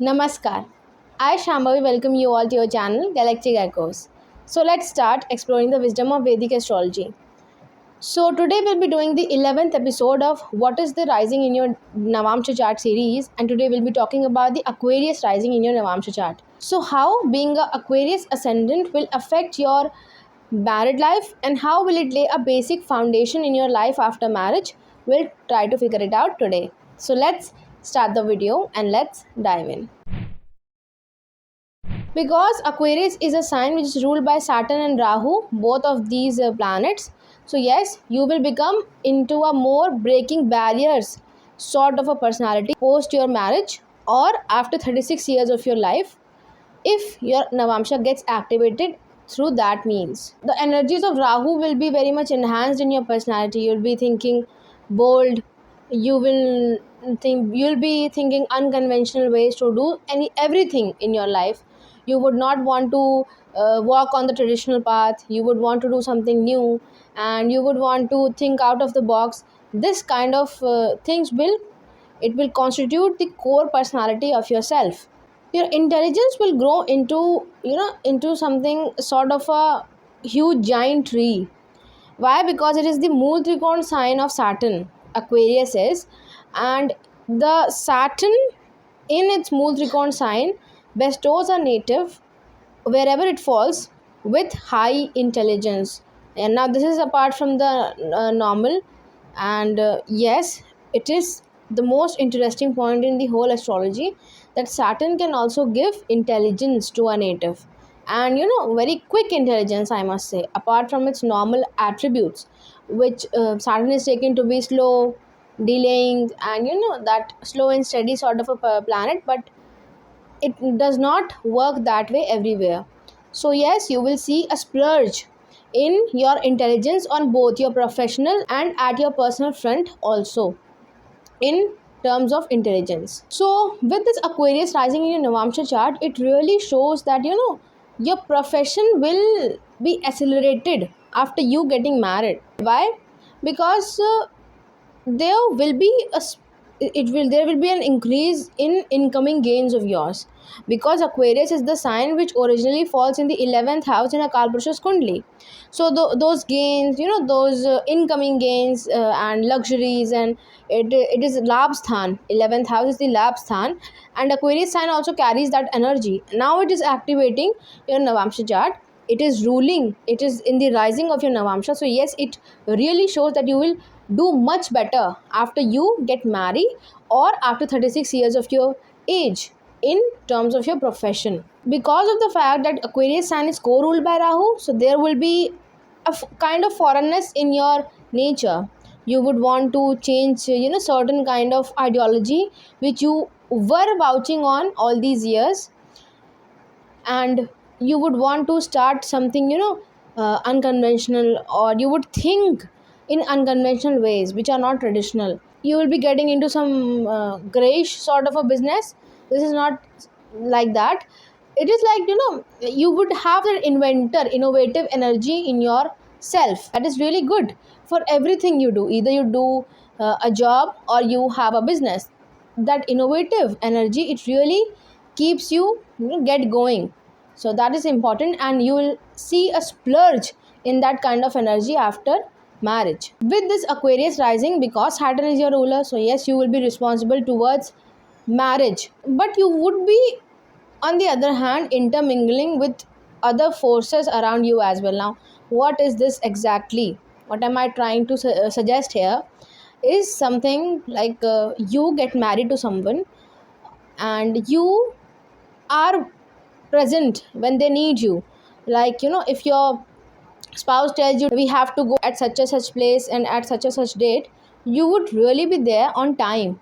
Namaskar. I Shambhavi welcome you all to your channel Galactic Echoes. So let's start exploring the wisdom of Vedic astrology. So today we'll be doing the 11th episode of What is the Rising in your Navamsa chart series, and today we'll be talking about the Aquarius rising in your Navamsa chart. So how being a Aquarius ascendant will affect your married life and how will it lay a basic foundation in your life after marriage? We'll try to figure it out today. So let's start the video and let's dive in. Because Aquarius is a sign which is ruled by Saturn and Rahu, both of these planets. So yes, you will become into a more breaking barriers sort of a personality post your marriage or after 36 years of your life if your Navamsha gets activated through that means. The energies of Rahu will be very much enhanced in your personality. You'll be thinking bold, you'll be thinking unconventional ways to do everything in your life. You would not want to walk on the traditional path. You would want to do something new, and you would want to think out of the box. This kind of things will constitute the core personality of yourself. Your intelligence will grow into something sort of a huge giant tree. Why? Because it is the mool trikon sign of Saturn, Aquarius is, and the Saturn in its mool trikon sign bestows a native wherever it falls with high intelligence. And now this is apart from the normal, and yes, it is the most interesting point in the whole astrology that Saturn can also give intelligence to a native, and very quick intelligence, I must say, apart from its normal attributes, which Saturn is taken to be slow, delaying, and that slow and steady sort of a planet, but it does not work that way everywhere. So yes, you will see a splurge in your intelligence on both your professional and at your personal front also in terms of intelligence. So with this Aquarius rising in your Navamsha chart, it really shows that your profession will be accelerated after you getting married. Why? Because there will be there will be an increase in incoming gains of yours, because Aquarius is the sign which originally falls in the 11th house in a Kalpurusha's Kundli. So those gains, those incoming gains and luxuries, and it is Labsthan. 11th house is the Labsthan, and Aquarius sign also carries that energy. Now it is activating your Navamsha chart. It is ruling, it is in the rising of your Navamsha. So yes, it really shows that you will do much better after you get married or after 36 years of your age in terms of your profession. Because of the fact that Aquarius sign is co-ruled by Rahu, so there will be a kind of foreignness in your nature. You would want to change certain kind of ideology which you were vouching on all these years, and you would want to start something unconventional, or you would think in unconventional ways which are not traditional. You will be getting into some grayish sort of a business. This is not like that. It is like you would have that innovative energy in yourself. That is really good for everything you do. Either you do a job or you have a business, that innovative energy, it really keeps you get going. So that is important, and you will see a splurge in that kind of energy after marriage. With this Aquarius rising, because Saturn is your ruler, so yes, you will be responsible towards marriage, but you would be on the other hand intermingling with other forces around you as well. Now what is this exactly? What am I trying to suggest here is something like you get married to someone and you are present when they need you. Like if your spouse tells you we have to go at such a such place and at such a such date, you would really be there on time.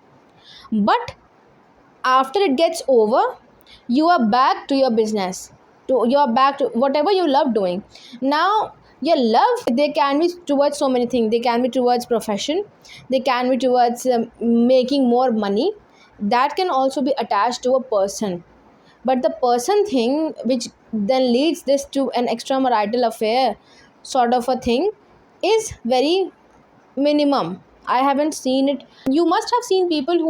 But after it gets over, you are back to your business, to you're back to whatever you love doing. Now your love, they can be towards so many things. They can be towards profession, they can be towards making more money. That can also be attached to a person. But the person thing which then leads this to an extramarital affair sort of a thing is very minimum. I haven't seen it. You must have seen people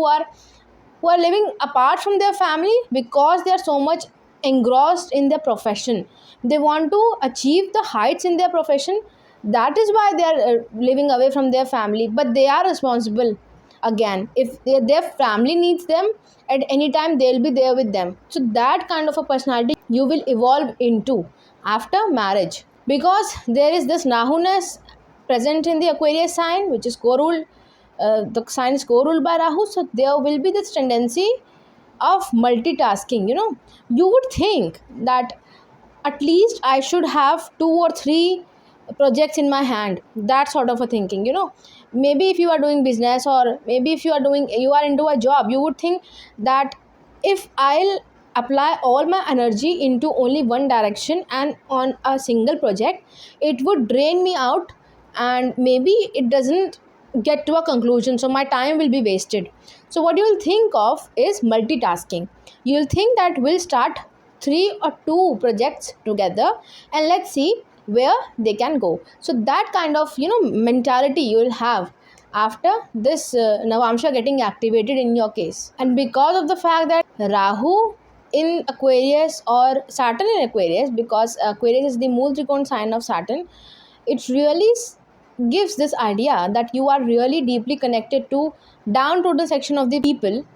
who are living apart from their family because they are so much engrossed in their profession. They want to achieve the heights in their profession. That is why they are living away from their family, but they are responsible. Again, if their family needs them at any time, they'll be there with them. So that kind of a personality you will evolve into after marriage, because there is this nahuness present in the Aquarius sign, which is co-ruled, the sign is co-ruled by Rahu. So there will be this tendency of multitasking. You would think that at least I should have two or three projects in my hand. That sort of a thinking. Maybe if you are doing business, or maybe if you are into a job, you would think that if I'll apply all my energy into only one direction and on a single project, it would drain me out, and maybe it doesn't get to a conclusion, so my time will be wasted. So what you'll think of is multitasking. You'll think that we'll start three or two projects together, and let's see where they can go. So that kind of mentality you will have after this Navamsa getting activated in your case. And because of the fact that Rahu in Aquarius or Saturn in Aquarius, because Aquarius is the Mool Trikon sign of Saturn, it really gives this idea that you are really deeply connected to downtrodden section of the people.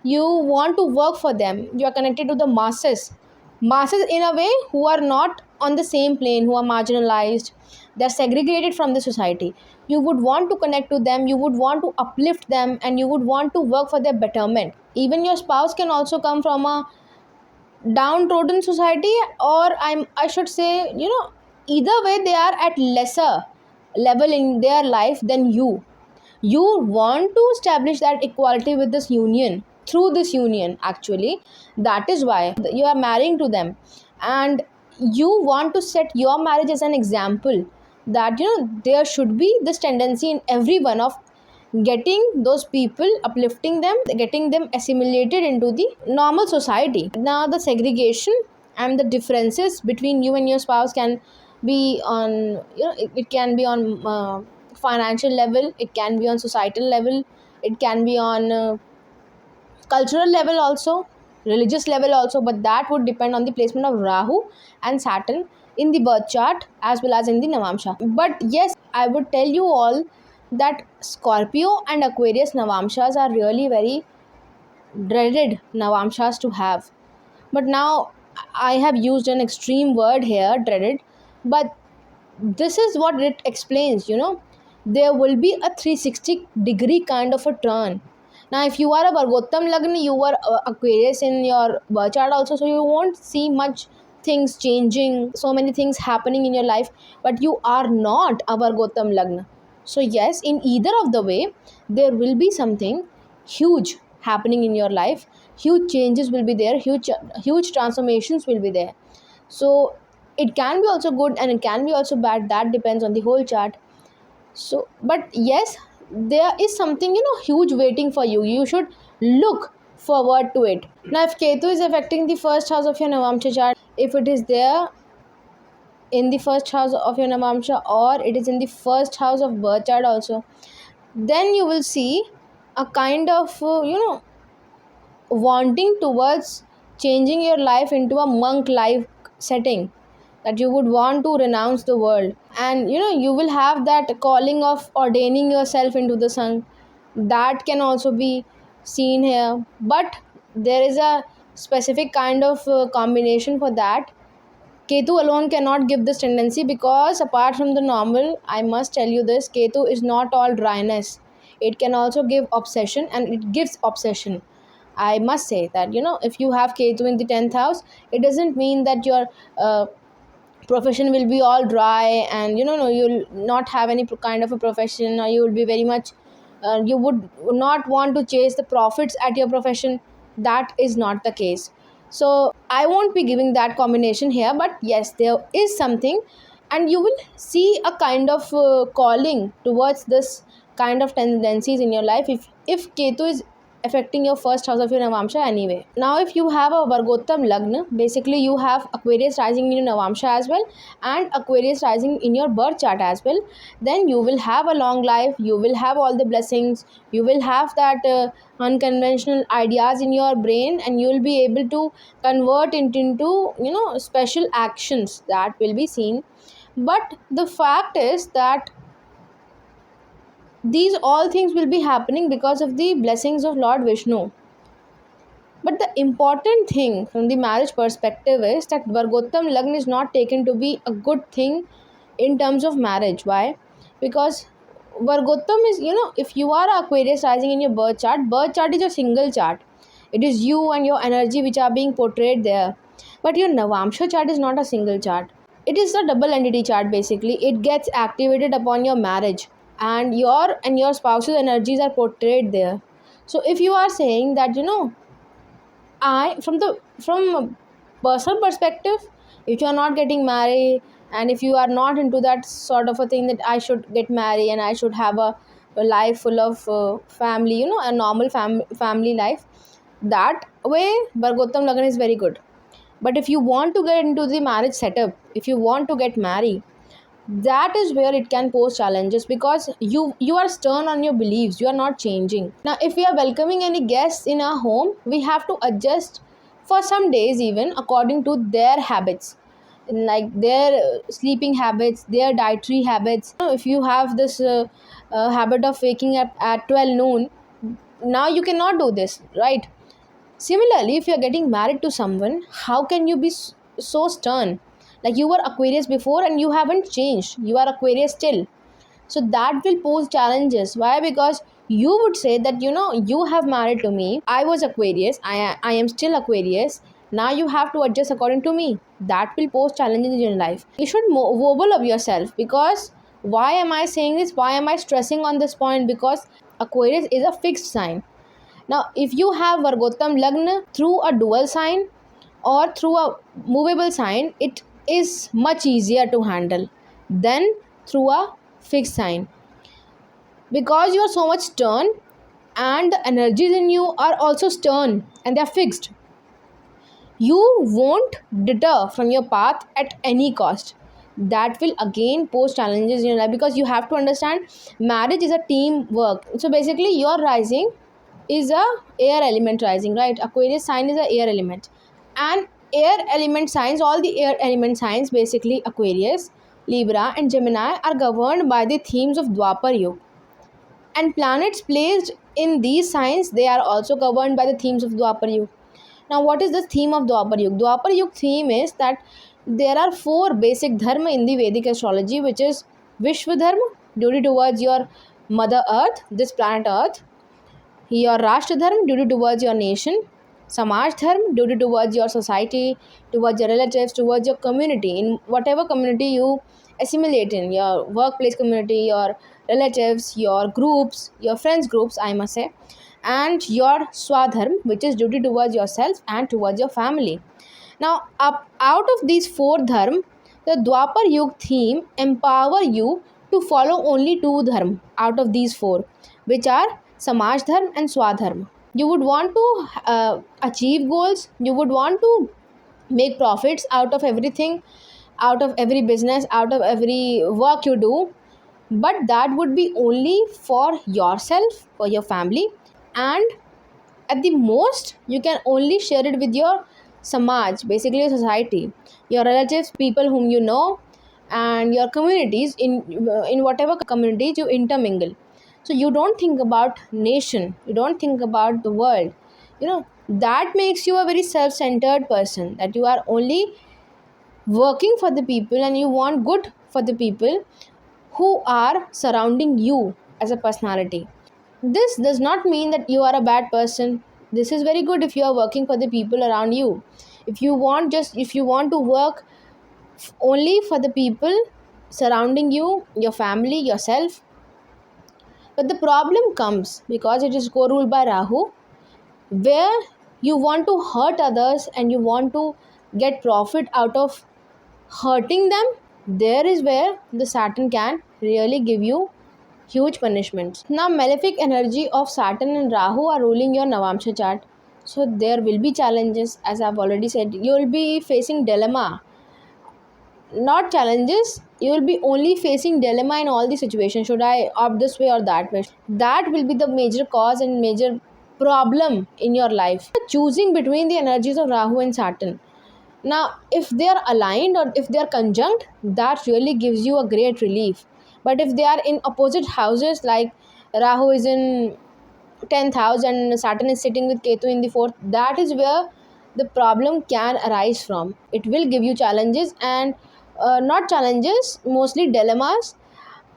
You want to work for them. You are connected to the masses in a way who are not on the same plane, who are marginalized, they're segregated from the society. You would want to connect to them, you would want to uplift them, and you would want to work for their betterment. Even your spouse can also come from a downtrodden society, or I should say, either way they are at lesser level in their life than you want to establish that equality with this union, through this union actually. That is why you are marrying to them, and you want to set your marriage as an example that there should be this tendency in everyone of getting those people, uplifting them, getting them assimilated into the normal society. Now the segregation and the differences between you and your spouse can be on, it can be on financial level, it can be on societal level, it can be on cultural level also, religious level also, but that would depend on the placement of Rahu and Saturn in the birth chart as well as in the Navamsha. But yes, I would tell you all that Scorpio and Aquarius Navamshas are really very dreaded Navamshas to have. But now I have used an extreme word here, dreaded, but this is what it explains. There will be a 360-degree kind of a turn. Now if you are a Vargottam Lagna, you are Aquarius in your birth chart also, so you won't see much things changing, so many things happening in your life. But you are not a Vargottam Lagna, so yes, in either of the way there will be something huge happening in your life. Huge changes will be there, huge transformations will be there. So it can be also good and it can be also bad, that depends on the whole chart. So but yes, there is something huge waiting for you. You should look forward to it. Now if Ketu is affecting the first house of your Navamsha chart, if it is there in the first house of your Navamsha, or it is in the first house of birth chart also, then you will see a kind of wanting towards changing your life into a monk life setting, that you would want to renounce the world, and you will have that calling of ordaining yourself into the sun. That can also be seen here, but there is a specific kind of combination for that. Ketu alone cannot give this tendency, because apart from the normal, I must tell you this, Ketu is not all dryness. It can also give obsession, and it gives obsession. I must say that, if you have Ketu in the 10th house, it doesn't mean that your profession will be all dry, and no, you'll not have any kind of a profession, or you will be very much, you would not want to chase the profits at your profession. That is not the case. So I won't be giving that combination here, but yes, there is something, and you will see a kind of calling towards this kind of tendencies in your life if Ketu is affecting your first house of your Navamsha anyway. Now, if you have a Vargottam Lagna, basically you have Aquarius rising in your Navamsha as well and Aquarius rising in your birth chart as well, then you will have a long life, you will have all the blessings, you will have that unconventional ideas in your brain, and you will be able to convert it into, special actions that will be seen. But the fact is that these all things will be happening because of the blessings of Lord Vishnu. But the important thing from the marriage perspective is that Vargottam Lagna is not taken to be a good thing in terms of marriage. Why? Because Vargottam is, if you are Aquarius rising in your birth chart is a single chart. It is you and your energy which are being portrayed there. But your Navamsha chart is not a single chart. It is a double entity chart basically. It gets activated upon your marriage, and your spouse's energies are portrayed there. So if you are saying that, I from a personal perspective, if you are not getting married, and if you are not into that sort of a thing that I should get married and I should have a life full of family, a normal family life, that way Vargottam Lagna is very good. But if you want to get into the marriage setup, if you want to get married, that is where it can pose challenges, because you are stern on your beliefs, you are not changing. Now, if we are welcoming any guests in our home, we have to adjust for some days even according to their habits, like their sleeping habits, their dietary habits. If you have this habit of waking up at 12 noon, now you cannot do this, right? Similarly, if you're getting married to someone, how can you be so stern? Like, you were Aquarius before and you haven't changed. You are Aquarius still. So that will pose challenges. Why? Because you would say that, you have married to me. I was Aquarius. I am still Aquarius. Now you have to adjust according to me. That will pose challenges in your life. You should wobble up yourself, because why am I saying this? Why am I stressing on this point? Because Aquarius is a fixed sign. Now, if you have Vargottam Lagna through a dual sign or through a movable sign, it is much easier to handle than through a fixed sign, because you are so much stern and the energies in you are also stern and they are fixed. You won't deter from your path at any cost. That will again pose challenges in your life, because you have to understand marriage is a team work. So basically, your rising is a air element rising, right? Aquarius sign is a air element, and air element signs, all the air element signs, basically Aquarius, Libra and Gemini, are governed by the themes of Dwapar Yuga, and planets placed in these signs, they are also governed by the themes of Dwapar Yuga. Now, what is the theme of Dwapar Yuga? Dwapar Yuga theme is that there are four basic dharma in the Vedic astrology, which is Vishwa Dharma, duty towards your mother earth, this planet earth; your Rashtra Dharma, duty towards your nation; Samaj Dharma, duty towards your society, towards your relatives, towards your community, in whatever community you assimilate in, your workplace community, your relatives, your groups, your friends groups, I must say; and your Swadharma, which is duty towards yourself and towards your family. Now, out of these four dharma, the Dwapar Yuga theme empower you to follow only two dharma out of these four, which are Samaj Dharma and Swadharma. You would want to achieve goals, you would want to make profits out of everything, out of every business, out of every work you do, but that would be only for yourself, for your family, and at the most you can only share it with your Samaj, basically your society, your relatives, people whom you know, and your communities, in whatever communities you intermingle. So you don't think about nation, you don't think about the world. That makes you a very self-centered person, that you are only working for the people and you want good for the people who are surrounding you as a personality. This does not mean that you are a bad person. This is very good if you are working for the people around you. If you want to work only for the people surrounding you, your family, yourself. But the problem comes because it is co-ruled by Rahu, where you want to hurt others and you want to get profit out of hurting them. There is where the Saturn can really give you huge punishments. Now, malefic energy of Saturn and Rahu are ruling your Navamsha chart. So there will be challenges, as I've already said. You will be facing dilemma, not challenges. You will be only facing dilemma in all the situations. Should I opt this way or that way? That will be the major cause and major problem in your life. Choosing between the energies of Rahu and Saturn. Now, if they are aligned or if they are conjunct, that really gives you a great relief. But if they are in opposite houses, like Rahu is in 10th house and Saturn is sitting with Ketu in the 4th, that is where the problem can arise from. It will give you challenges and not challenges, mostly dilemmas.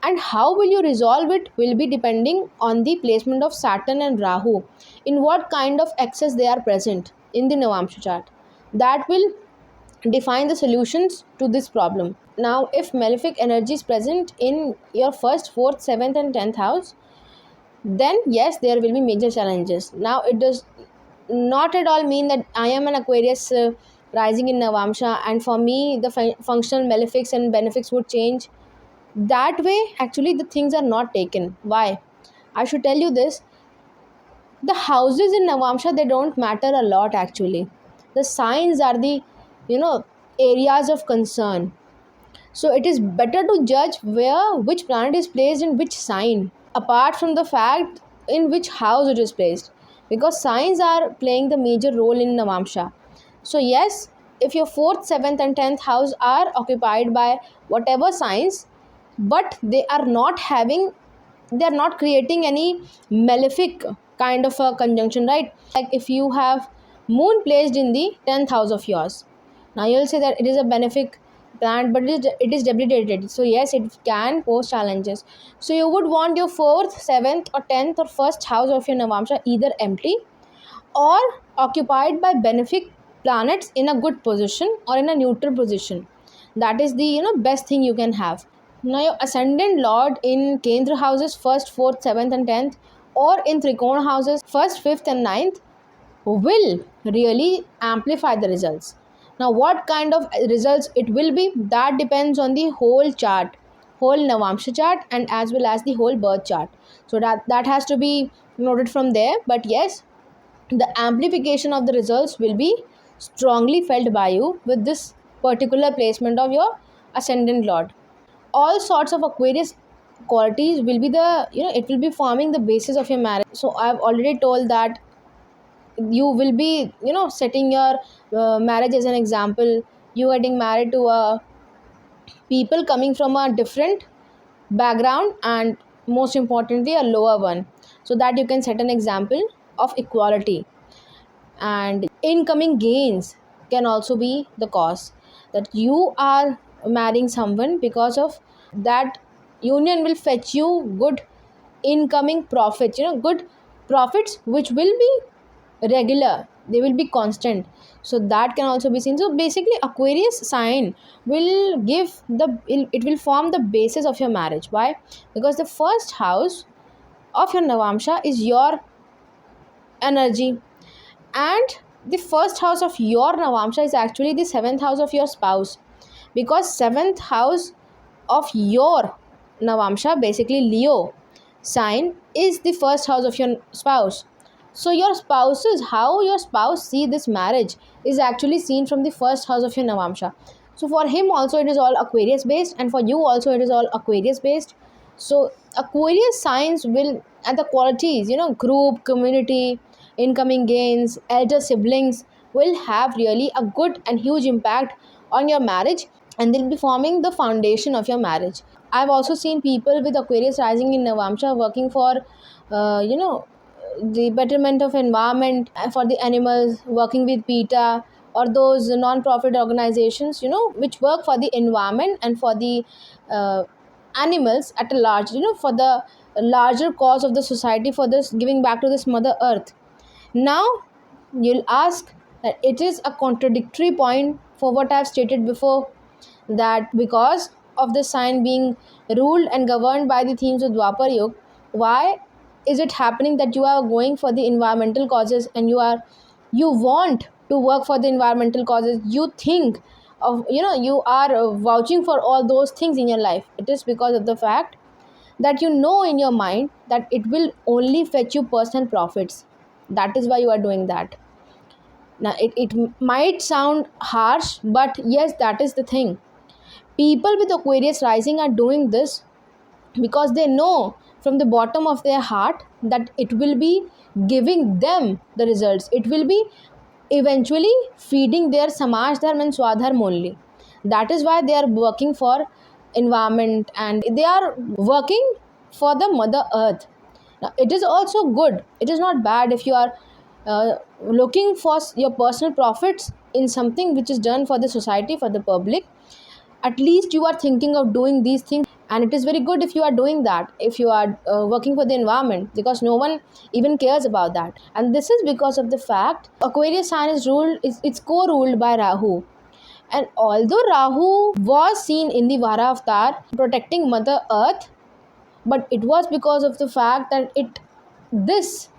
And how will you resolve it will be depending on the placement of Saturn and Rahu, in what kind of excess they are present in the Navamsha chart. That will define the solutions to this problem. Now, if malefic energy is present in your first, fourth, seventh, and 10th house, then yes, there will be major challenges. Now, it does not at all mean that I am an Aquarius rising in Navamsha, and for me, the functional malefics and benefics would change. That way, actually, the things are not taken. Why? I should tell you this: the houses in Navamsha, they don't matter a lot actually. The signs are the, you know, areas of concern. So it is better to judge where which planet is placed in which sign, apart from the fact in which house it is placed, because signs are playing the major role in Navamsha. So yes, if your 4th, 7th and 10th house are occupied by whatever signs, but they are not creating any malefic kind of a conjunction, right? Like if you have moon placed in the 10th house of yours, now you'll say that it is a benefic planet, but it is debilitated. So yes, it can pose challenges. So you would want your 4th, 7th or 10th or first house of your Navamsha either empty or occupied by benefic planets in a good position or in a neutral position. That is the, best thing you can have. Now your ascendant lord in Kendra houses 1st, 4th, 7th and 10th, or in Trikona houses 1st, 5th and 9th, will really amplify the results. Now what kind of results it will be, that depends on the whole chart, whole Navamsha chart, and as well as the whole birth chart. So that has to be noted from there. But yes, the amplification of the results will be strongly felt by you with this particular placement of your ascendant lord. All sorts of Aquarius qualities will be the, it will be forming the basis of your marriage. So I've already told that you will be, setting your marriage as an example. You getting married to a people coming from a different background, and most importantly a lower one, so that you can set an example of equality. And incoming gains can also be the cause that you are marrying someone, because of that union will fetch you good incoming profits, good profits which will be regular, they will be constant. So that can also be seen. So basically Aquarius sign will give the, it will form the basis of your marriage. Why? Because the first house of your Navamsha is your energy, and the first house of your Navamsha is actually the 7th house of your spouse, because 7th house of your Navamsha, basically Leo sign, is the first house of your spouse. So your spouses, how your spouse see this marriage is actually seen from the first house of your Navamsha. So for him also it is all Aquarius based, and for you also it is all Aquarius based. So Aquarius signs will, and the qualities, group, community, incoming gains, elder siblings, will have really a good and huge impact on your marriage, and they'll be forming the foundation of your marriage. I've also seen people with Aquarius rising in Navamsha working for, the betterment of environment, for the animals, working with PETA or those non-profit organizations, which work for the environment and for the uh, animals at a large, for the larger cause of the society, for this giving back to this mother earth. Now you'll ask that it is a contradictory point for what I've stated before, that because of the sign being ruled and governed by the themes of Dwapar Yuga, why is it happening that you are going for the environmental causes, and you want to work for the environmental causes, you think of, you are vouching for all those things in your life? It is because of the fact that you know in your mind that it will only fetch you personal profits. That is why you are doing that. Now it might sound harsh, but yes, that is the thing. People with Aquarius rising are doing this because they know from the bottom of their heart that it will be giving them the results. It will be eventually feeding their samaj dharma and swadharma only. That is why they are working for environment, and they are working for the mother earth. Now, it is also good, it is not bad if you are looking for your personal profits in something which is done for the society, for the public. At least you are thinking of doing these things, and it is very good if you are doing that, if you are working for the environment, because no one even cares about that. And this is because of the fact Aquarius sign is ruled, it's co-ruled by Rahu. And although Rahu was seen in the Vara avatar protecting mother earth, but it was because of the fact that it this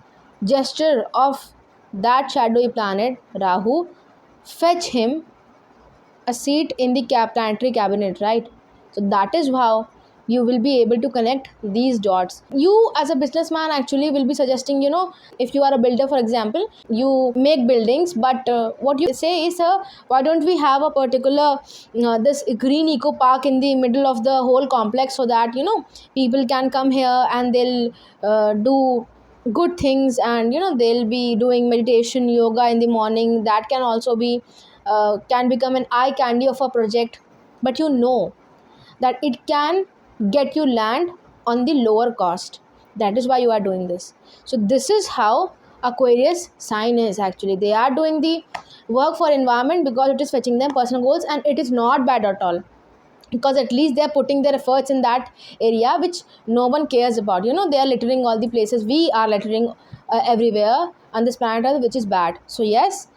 gesture of that shadowy planet Rahu fetch him a seat in the planetary cabinet, right? So that is how you will be able to connect these dots. You as a businessman actually will be suggesting, if you are a builder, for example, you make buildings, but what you say is, why don't we have a particular this green eco park in the middle of the whole complex, so that people can come here and they'll do good things, and they'll be doing meditation, yoga in the morning. That can also be can become an eye candy of a project. But that it can get you land on the lower cost. That is why you are doing this. So this is how Aquarius sign is. Actually, they are doing the work for environment because it is fetching them personal goals, and it is not bad at all, because at least they are putting their efforts in that area which no one cares about. They are littering all the places. We are littering everywhere on this planet Earth, which is bad. So yes,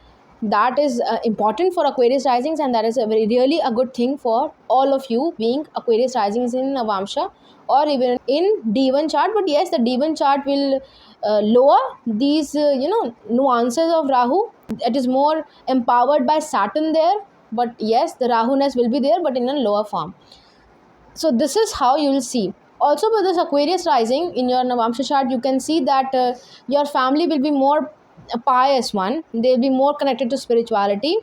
that is important for Aquarius risings, and that is a very really a good thing for all of you being Aquarius risings in Navamsa or even in D1 chart. But yes, the D1 chart will lower these nuances of Rahu. It is more empowered by Saturn there, but yes, the Rahuness will be there, but in a lower form. So this is how you will see. Also, with this Aquarius rising in your Navamsa chart, you can see that your family will be more a pious one. They will be more connected to spirituality,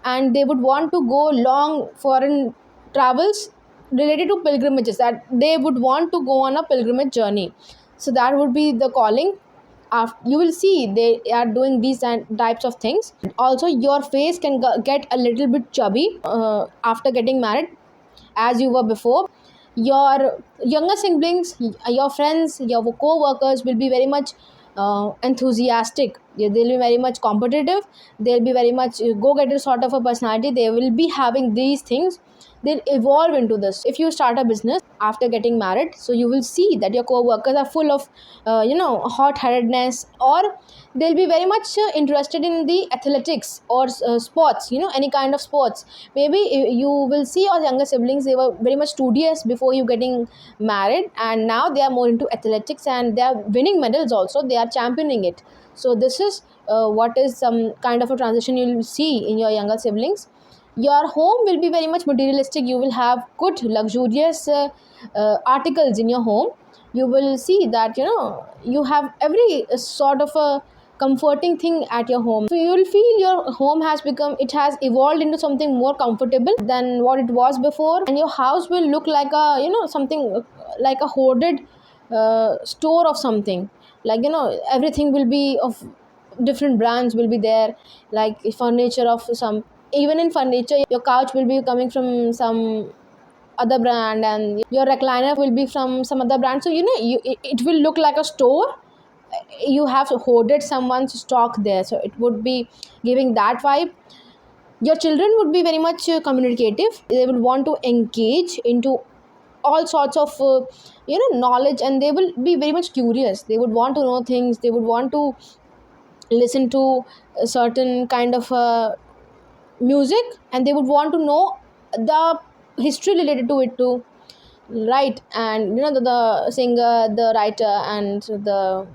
and they would want to go long foreign travels related to pilgrimages, that they would want to go on a pilgrimage journey. So that would be the calling. After, you will see they are doing these types of things. Also, your face can get a little bit chubby after getting married, as you were before. Your younger siblings, your friends, your co-workers will be very much enthusiastic. They'll be very much competitive. They'll be very much go-getter sort of a personality. They will be having these things. They'll evolve into this. If you start a business after getting married, so you will see that your co-workers are full of hot-headedness, or they'll be very much interested in the athletics or sports, any kind of sports. Maybe you will see your younger siblings, they were very much studious before you getting married, and now they are more into athletics, and they are winning medals also, they are championing it. So this is what is some kind of a transition you will see in your younger siblings. Your home will be very much materialistic. You will have good luxurious articles in your home. You will see that you have every sort of a comforting thing at your home. So you will feel your home has evolved into something more comfortable than what it was before, and your house will look like a something like a hoarded store of something. Like everything will be of different brands will be there, like furniture of some. Even in furniture, your couch will be coming from some other brand, and your recliner will be from some other brand. So it will look like a store. You have hoarded someone's stock there, so it would be giving that vibe. Your children would be very much communicative. They will want to engage into all sorts of knowledge, and they will be very much curious. They would want to know things. They would want to listen to a certain kind of music, and they would want to know the history related to it too, right? And the singer, the writer, and the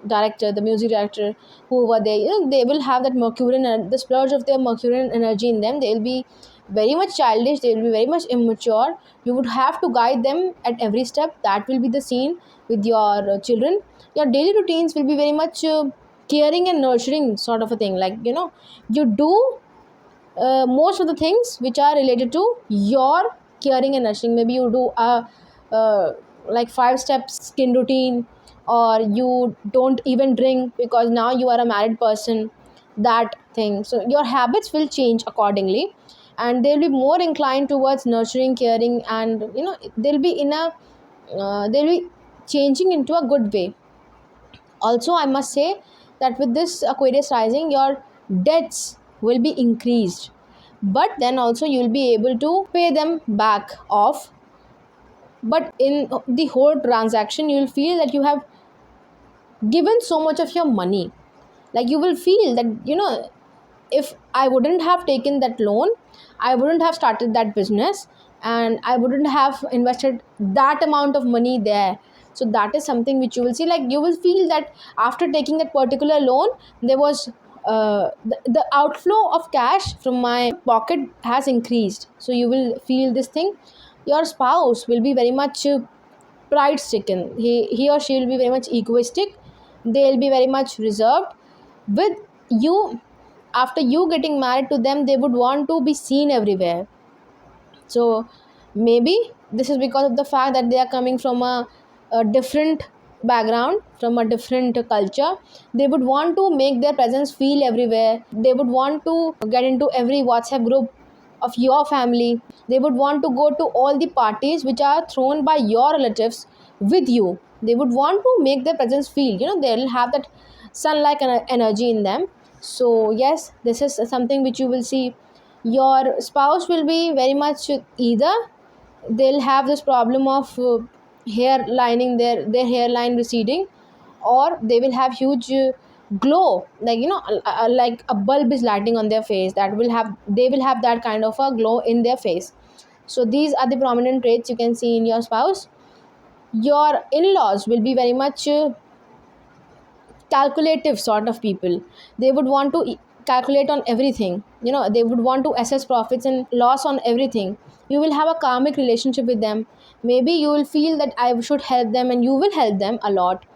director, the music director, who were there, they will have that Mercurian, the splurge of their Mercurian energy in them. They will be very much childish, they will be very much immature. You would have to guide them at every step. That will be the scene with your children. Your daily routines will be very much caring and nurturing sort of a thing, like you do most of the things which are related to your caring and nurturing. Maybe you do a like 5 step skin routine, or you don't even drink because now you are a married person, that thing. So your habits will change accordingly, and they'll be more inclined towards nurturing, caring, and they'll be in a they'll be changing into a good way. Also, I must say that with this Aquarius rising, your debts will be increased, but then also you will be able to pay them back off. But in the whole transaction, you will feel that you have given so much of your money. Like you will feel that if I wouldn't have taken that loan, I wouldn't have started that business, and I wouldn't have invested that amount of money there. So that is something which you will see. Like you will feel that after taking that particular loan, there was the outflow of cash from my pocket has increased. So you will feel this thing. Your spouse will be very much pride stricken. He or she will be very much egoistic. They'll be very much reserved with you. After you getting married to them, they would want to be seen everywhere. So maybe this is because of the fact that they are coming from a different background, from a different culture. They would want to make their presence feel everywhere. They would want to get into every WhatsApp group of your family. They would want to go to all the parties which are thrown by your relatives with you. They would want to make their presence feel, they'll have that sun-like energy in them. So yes, this is something which you will see. Your spouse will be very much, either they'll have this problem of hair lining, their hairline receding, or they will have huge glow, like like a bulb is lighting on their face. They will have that kind of a glow in their face. So these are the prominent traits you can see in your spouse. Your in-laws will be very much calculative sort of people. They would want to calculate on everything. They would want to assess profits and loss on everything. You will have a karmic relationship with them. Maybe you will feel that I should help them, and you will help them a lot.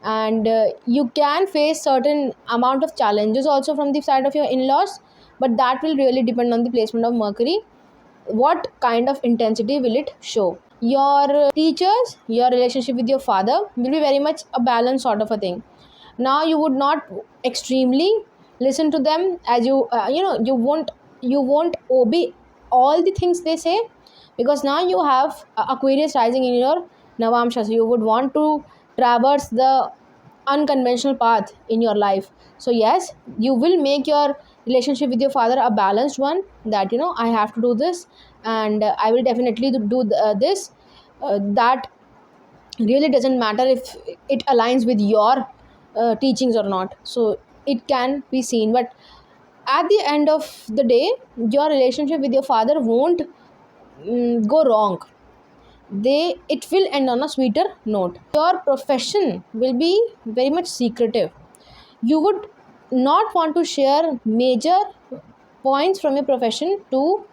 And you can face certain amount of challenges also from the side of your in-laws, but that will really depend on the placement of Mercury. What kind of intensity will it show? Your teachers, your relationship with your father will be very much a balanced sort of a thing. Now you would not extremely listen to them, as you won't obey all the things they say, because now you have Aquarius rising in your Navamsa. So you would want to traverse the unconventional path in your life. So yes, you will make your relationship with your father a balanced one, that I have to do this, and I will definitely do this. That really doesn't matter if it aligns with your teachings or not. So it can be seen, but at the end of the day, your relationship with your father won't go wrong. It will end on a sweeter note. Your profession will be very much secretive. You would not want to share major points from your profession to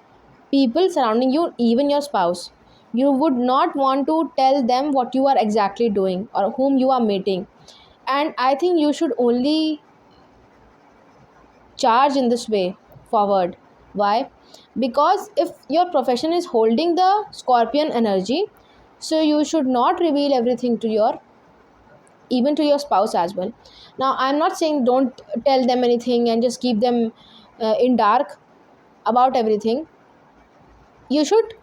people surrounding you, even your spouse. You would not want to tell them what you are exactly doing or whom you are meeting. And I think you should only charge in this way forward. Why? Because if your profession is holding the Scorpion energy, so you should not reveal everything to your, even to your spouse as well. Now I'm not saying don't tell them anything and just keep them in dark about everything. You should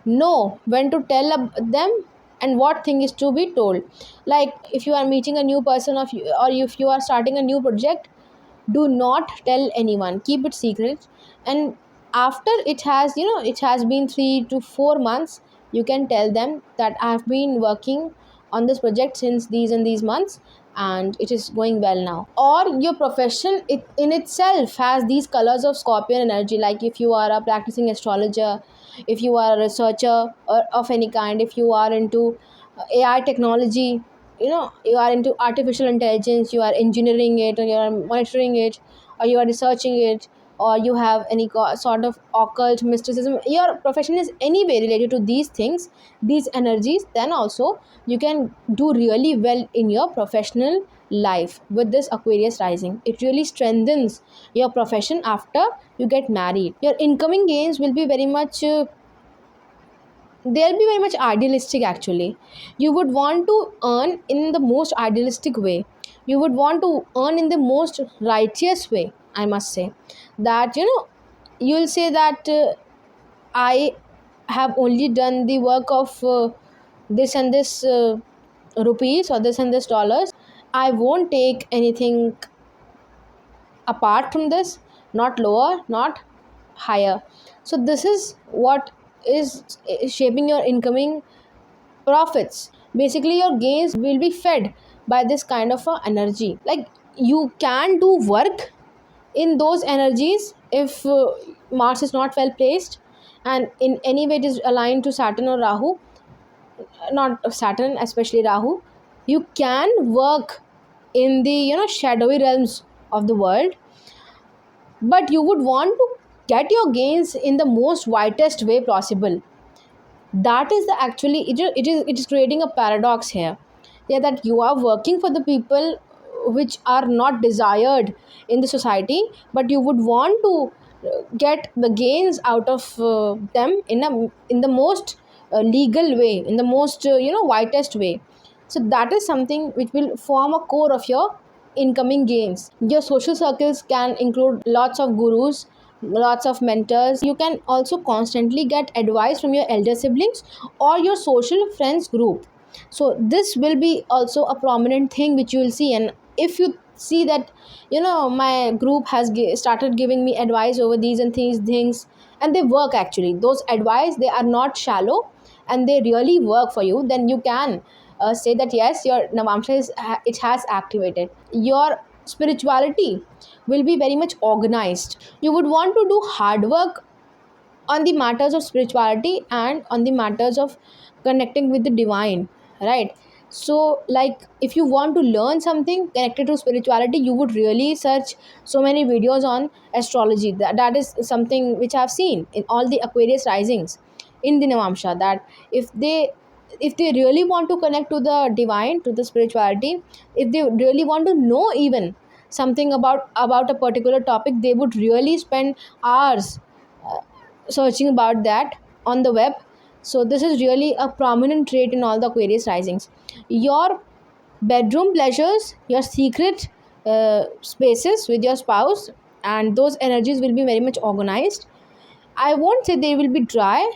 know when to tell them and what thing is to be told. Like if you are meeting a new person, or if you are starting a new project, do not tell anyone, keep it secret. And after it has been 3 to 4 months, you can tell them that I have been working on this project since these and these months, and it is going well now. Or your profession, it in itself has these colors of Scorpion energy. Like if you are a practicing astrologer, if you are a researcher or of any kind, if you are into AI technology, you are into artificial intelligence, you are engineering it, or you are monitoring it, or you are researching it, or you have any sort of occult mysticism, your profession is anyway related to these things, these energies, then also you can do really well in your professional life with this Aquarius rising. It really strengthens your profession after you get married. Your incoming gains will be very much they'll be very much idealistic actually. You would want to earn in the most idealistic way. You would want to earn in the most righteous way, I must say. That you'll say that I have only done the work of this and this rupees or this and this dollars. I won't take anything apart from this, not lower, not higher. So this is what is shaping your incoming profits. Basically your gains will be fed by this kind of energy. Like, you can do work in those energies if Mars is not well placed, and in any way it is aligned to Saturn or Rahu, not Saturn, especially Rahu. You can work in the shadowy realms of the world, but you would want to get your gains in the most widest way possible. That is the actually it is creating a paradox here. Yeah, that you are working for the people which are not desired in the society, but you would want to get the gains out of them in the most legal way, in the most widest way. So that is something which will form a core of your incoming gains. Your social circles can include lots of gurus, lots of mentors. You can also constantly get advice from your elder siblings or your social friends group. So this will be also a prominent thing which you will see. And if you see that my group has started giving me advice over these and these things, and they work actually, those advice, they are not shallow and they really work for you, then you can say that yes, your Navamsa it has activated. Your spirituality will be very much organized. You would want to do hard work on the matters of spirituality and on the matters of connecting with the divine, right? So like, if you want to learn something connected to spirituality, you would really search so many videos on astrology. That is something which I've seen in all the Aquarius risings in the Navamsha, that if they really want to connect to the divine, to the spirituality, if they really want to know even something about a particular topic, they would really spend hours searching about that on the web. So this is really a prominent trait in all the Aquarius risings. Your bedroom pleasures, your secret spaces with your spouse, and those energies will be very much organized. I won't say they will be dry,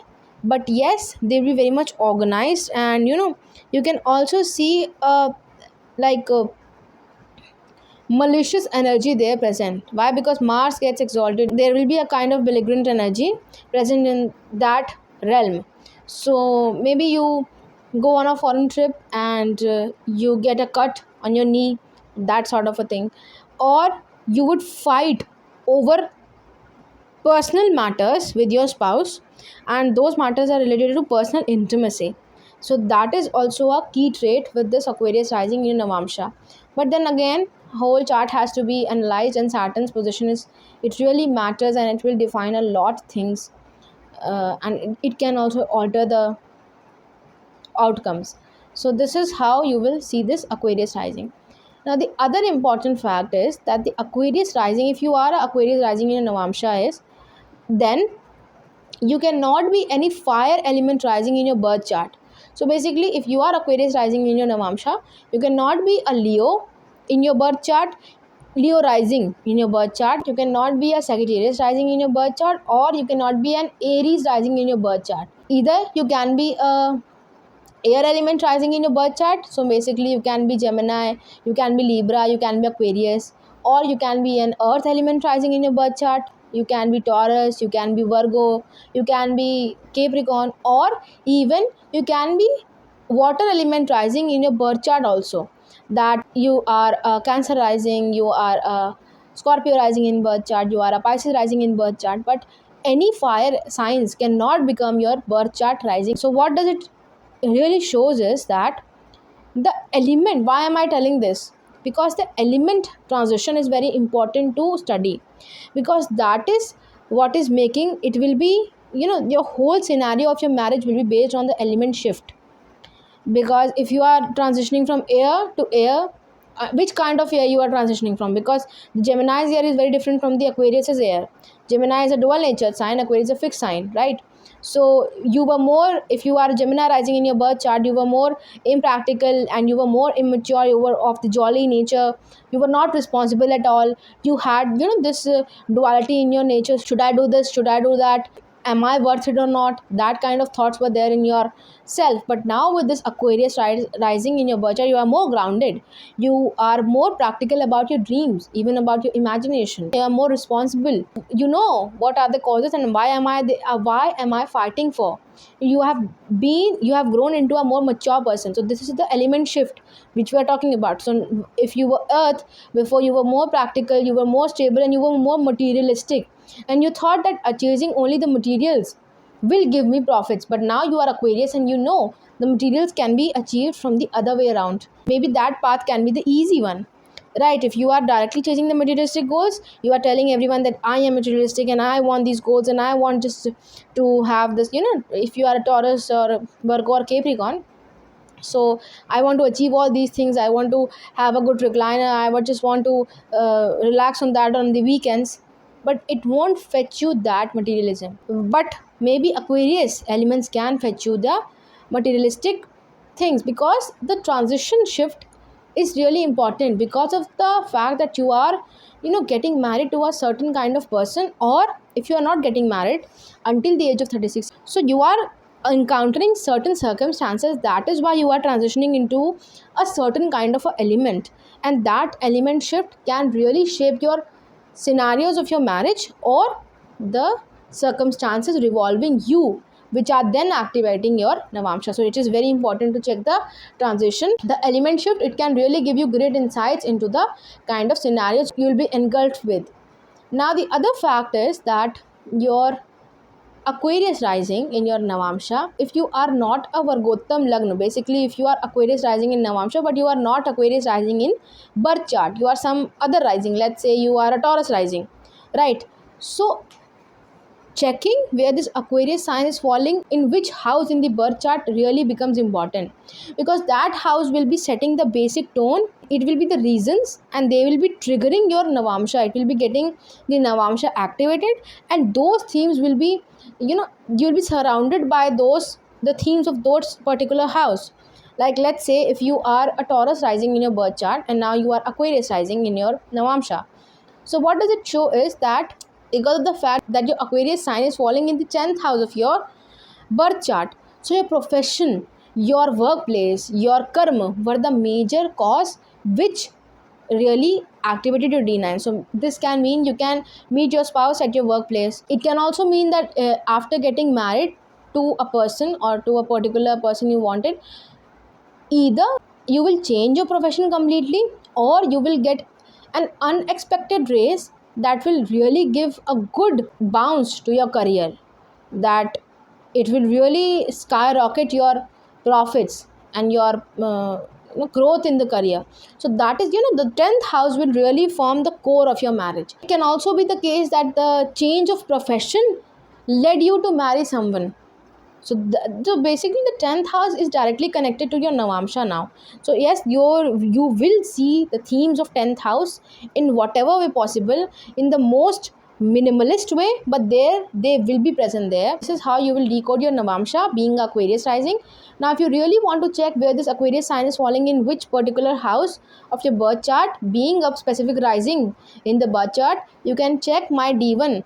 but yes, they will be very much organized. And you can also see like malicious energy there present. Why? Because Mars gets exalted, there will be a kind of belligerent energy present in that realm. So maybe you go on a foreign trip and you get a cut on your knee, that sort of a thing. Or you would fight over personal matters with your spouse, and those matters are related to personal intimacy. So that is also a key trait with this Aquarius rising in Navamsha. But then again, whole chart has to be analyzed, and Saturn's position is, it really matters, and it will define a lot things, and it can also alter the outcomes. So this is how you will see this Aquarius rising. Now the other important fact is that the Aquarius rising, if you are a Aquarius rising in a Navamsha, is then you cannot be any fire element rising in your birth chart. So basically, if you are Aquarius rising in your Navamsha, you cannot be a Leo in your birth chart, Leo rising in your birth chart. You cannot be a Sagittarius rising in your birth chart, or you cannot be an Aries rising in your birth chart. Either you can be a air element rising in your birth chart. So basically, you can be Gemini, you can be Libra, you can be Aquarius, or you can be an earth element rising in your birth chart. You can be Taurus, you can be Virgo, you can be Capricorn, or even you can be water element rising in your birth chart also. That you are a Cancer rising, you are a Scorpio rising in birth chart, you are a Pisces rising in birth chart, but any fire signs cannot become your birth chart rising. So what does it really shows is that the element, why am I telling this? because the element transition is very important to study, because that is what is making it will be, your whole scenario of your marriage will be based on the element shift. Because if you are transitioning from air to air, which kind of air you are transitioning from, because the Gemini's air is very different from the Aquarius's air. Gemini is a dual nature sign, Aquarius is a fixed sign, right? So you were more, if you are a Gemini rising in your birth chart, you were more impractical and you were more immature, you were of the jolly nature, you were not responsible at all. You had, this duality in your nature. Should I do this, should I do that, am I worth it or not? That kind of thoughts were there in your self. But now with this Aquarius rising in your birth chart, you are more grounded, you are more practical about your dreams, even about your imagination, you are more responsible. You know what are the causes and why am I fighting for. You have grown into a more mature person. So this is the element shift which we are talking about. So if you were earth before, you were more practical, you were more stable, and you were more materialistic, and you thought that chasing only the materials will give me profits. But now you are Aquarius and you know the materials can be achieved from the other way around. Maybe that path can be the easy one, right? If you are directly chasing the materialistic goals, you are telling everyone that I am materialistic and I want these goals and I want just to have this, if you are a Taurus or a Virgo or Capricorn, so I want to achieve all these things, I want to have a good recliner, I would just want to relax on that on the weekends. But it won't fetch you that materialism. But maybe Aquarius elements can fetch you the materialistic things, because the transition shift is really important, because of the fact that you are, getting married to a certain kind of person, or if you are not getting married until the age of 36, so you are encountering certain circumstances. That is why you are transitioning into a certain kind of a element, and that element shift can really shape your scenarios of your marriage or the circumstances revolving you, which are then activating your Navamsa. So it is very important to check the transition, the element shift. It can really give you great insights into the kind of scenarios you will be engulfed with. Now the other fact is that your Aquarius rising in your Navamsa, if you are not a Vargottam Lagna, basically if you are Aquarius rising in Navamsa but you are not Aquarius rising in birth chart, you are some other rising, let's say you are a Taurus rising, right? So checking where this Aquarius sign is falling in which house in the birth chart really becomes important, because that house will be setting the basic tone. It will be the reasons and they will be triggering your Navamsa. It will be getting the Navamsa activated, and those themes will be, you'll be surrounded by the themes of those particular house. Like let's say if you are a Taurus rising in your birth chart and now you are Aquarius rising in your Navamsa, so what does it show is that because of the fact that your Aquarius sign is falling in the 10th house of your birth chart, so your profession, your workplace, your karma were the major cause which really activated your D9. So this can mean you can meet your spouse at your workplace. It can also mean that after getting married to a person or to a particular person you wanted, either you will change your profession completely or you will get an unexpected raise that will really give a good bounce to your career, that it will really skyrocket your profits and your growth in the career. So that is, the 10th house will really form the core of your marriage. It can also be the case that the change of profession led you to marry someone. So basically the 10th house is directly connected to your Navamsa now. So yes, you will see the themes of 10th house in whatever way possible, in the most minimalist way, but they will be present there. This is how you will decode your Navamsa being Aquarius rising. Now if you really want to check where this Aquarius sign is falling in which particular house of your birth chart, being a specific rising in the birth chart, you can check my D1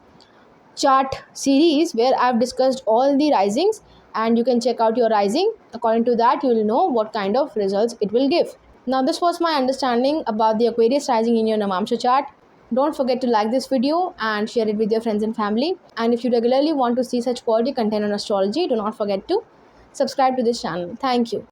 chart series where I've discussed all the risings, and you can check out your rising. According to that, you will know what kind of results it will give. Now this was my understanding about the Aquarius rising in your Navamsa chart. Don't forget to like this video and share it with your friends and family. And if you regularly want to see such quality content on astrology, do not forget to subscribe to this channel. Thank you.